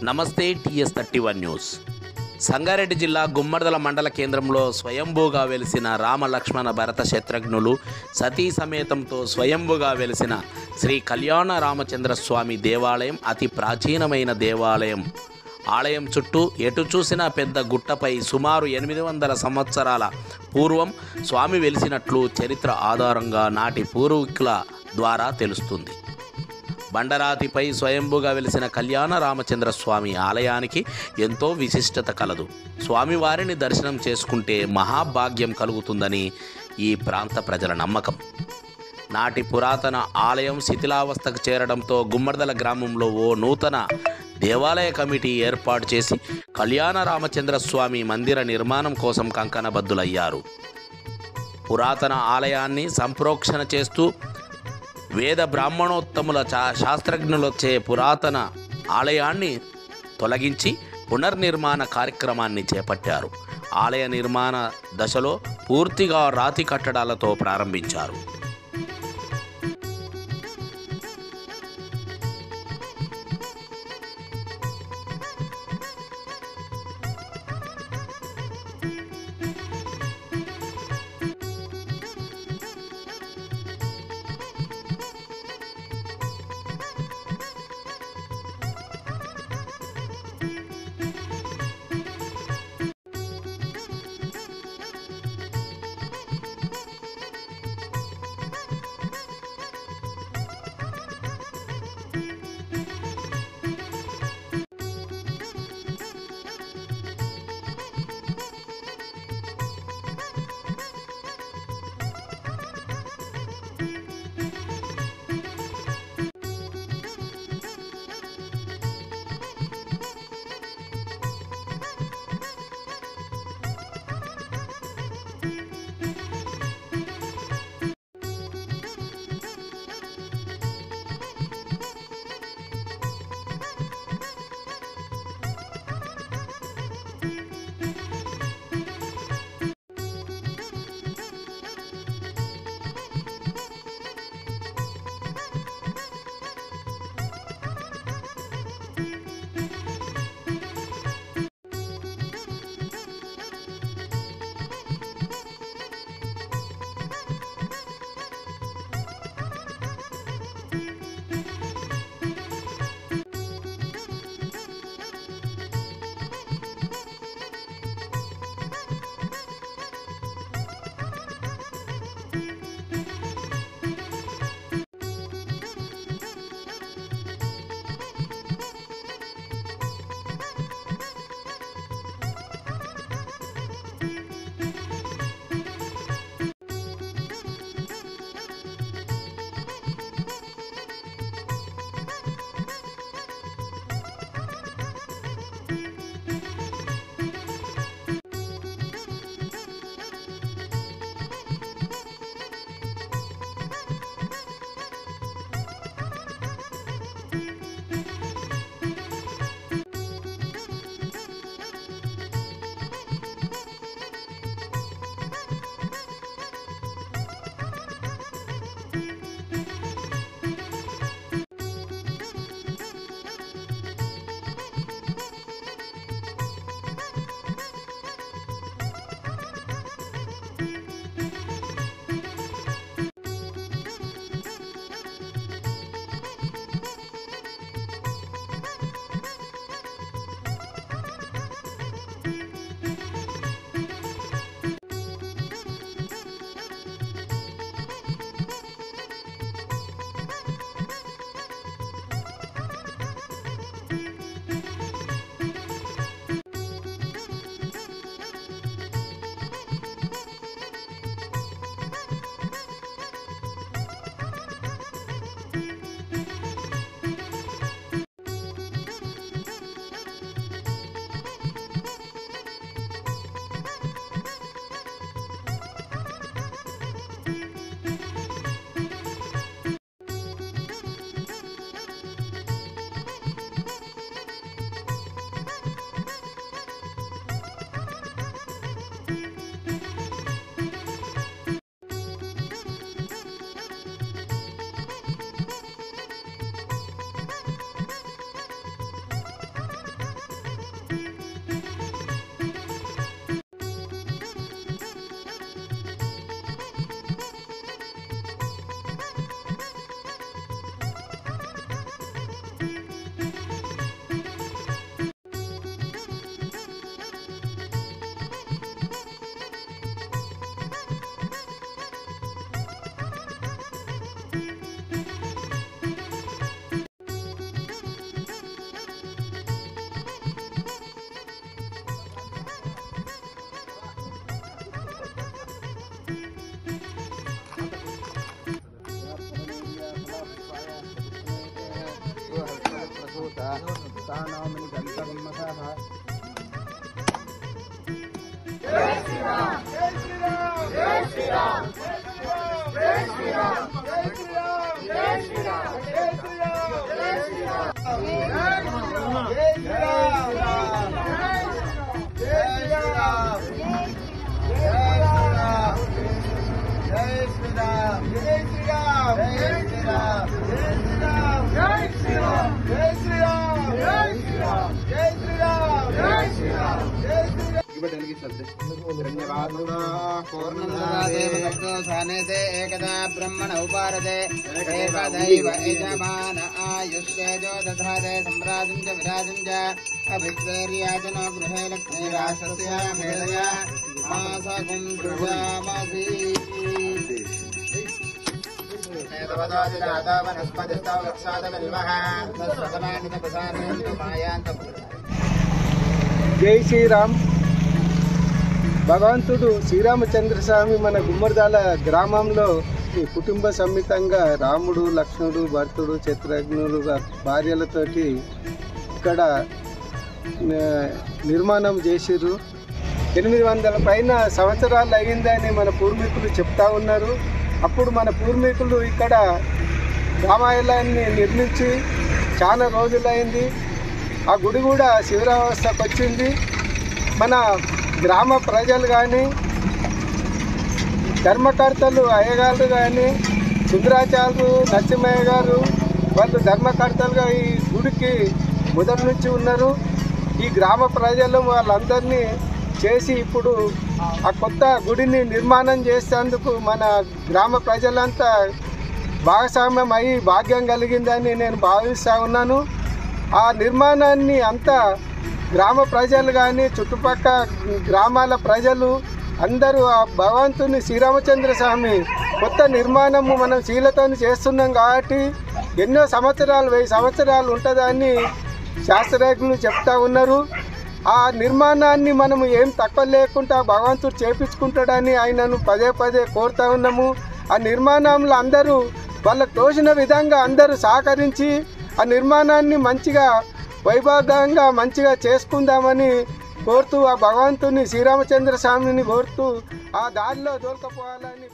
నమస్తే TS31 news. Sangareddy జిల్లా గుమ్మర్దల మండల కేంద్రంలో స్వయంభూగా వెలిసిన రామ లక్ష్మణ భరత శత్రుఘ్నులు సతీ సమేతంతో స్వయంభూగా వెలిసిన శ్రీ కళ్యాణ రామచంద్ర స్వామి దేవాలయం అతి ప్రాచీనమైన దేవాలయం. ఆలయం చుట్టూ ఎటు చూసినా పెద్ద గుట్టపై సుమారు 800 సంవత్సరాల పూర్వం స్వామి వెలిసినట్లు చరిత్ర ఆధారంగా నాటి పూర్వీకుల ద్వారా తెలుస్తుంది. బండరాతిపై స్వయంభుగా వెలిసిన కళ్యాణ రామచంద్ర స్వామి ఆలయానికి ఎంతో విశిష్టత కలదు. స్వామివారిని దర్శనం చేసుకుంటే మహాభాగ్యం కలుగుతుందని ఈ ప్రాంత ప్రజల నమ్మకం. నాటి పురాతన ఆలయం శిథిలావస్థకు చేరడంతో గుమ్మర్దల గ్రామంలో ఓ నూతన దేవాలయ కమిటీ ఏర్పాటు చేసి కళ్యాణ రామచంద్ర స్వామి మందిర నిర్మాణం కోసం కంకణబద్దులయ్యారు. పురాతన ఆలయాన్ని సంప్రోక్షణ చేస్తూ వేద బ్రాహ్మణోత్తముల శాస్త్రజ్ఞులొచ్చే పురాతన ఆలయాన్ని తొలగించి పునర్నిర్మాణ కార్యక్రమాన్ని చేపట్టారు. ఆలయ నిర్మాణ దశలో పూర్తిగా రాతి కట్టడాలతో ప్రారంభించారు. తానామని గంతమసః एकदा ब्रह्मण उपारते एकदैव यजमान आयुष्येजो दधाते सम्राजं च विराजं च अभिक्तेर्याचनो गृहे लक्ष्मीराशस्य मेधया मासकुं दुर्गामसि జై శ్రీరామ్. భగవంతుడు శ్రీరామచంద్ర స్వామి మన గుమ్మడిదాల గ్రామంలో కుటుంబ సమేతంగా రాముడు, లక్ష్మణుడు, భరతుడు, శత్రుఘ్నుడు భార్యలతోటి ఇక్కడ నిర్మాణం చేసిర్రు. 800 పైన సంవత్సరాలు అయ్యిందని మన పూర్వీకులు చెప్తా ఉన్నారు. అప్పుడు మన పూర్వీకులు ఇక్కడ రామాలయాన్ని నిర్మించి చాలా రోజులైంది. ఆ గుడి కూడా శిథిలావస్థకు వచ్చింది. మన గ్రామ ప్రజలు కానీ, ధర్మకర్తలు అయ్యగారు కానీ, సుందరాచార్యులు, నరసింహయ్య గారు వాళ్ళు ధర్మకర్తలుగా ఈ గుడికి మొదటి నుంచి ఉన్నారు. ఈ గ్రామ ప్రజలు వాళ్ళందరినీ చేసి ఇప్పుడు ఆ కొత్త గుడిని నిర్మాణం చేసేందుకు మన గ్రామ ప్రజలంతా భాగస్వామ్యం అయ్యి భాగ్యం కలిగిందని నేను భావిస్తూ ఉన్నాను. ఆ నిర్మాణాన్ని అంతా గ్రామ ప్రజలు కానీ, చుట్టుపక్కల గ్రామాల ప్రజలు అందరూ ఆ భగవంతుని శ్రీరామచంద్ర స్వామి కొత్త నిర్మాణము మనం శీలతో చేస్తున్నాం కాబట్టి ఎన్నో సంవత్సరాలు 1000 సంవత్సరాలు ఉంటుందని శాస్త్రజ్ఞులు చెప్తా ఉన్నారు. ఆ నిర్మాణాన్ని మనము ఏం తక్కువ లేకుండా భగవంతుడు చేపించుకుంటాడని ఆయనను పదే పదే కోరుతా ఉన్నాము. ఆ నిర్మాణంలో అందరూ వాళ్ళకు తోచిన విధంగా అందరూ సహకరించి ఆ నిర్మాణాన్ని మంచిగా వైభవంగా మంచిగా చేసుకుందామని కోరుతూ ఆ భగవంతుని శ్రీరామచంద్ర స్వామిని కోరుతూ ఆ దారిలో దోల్కపోవాలని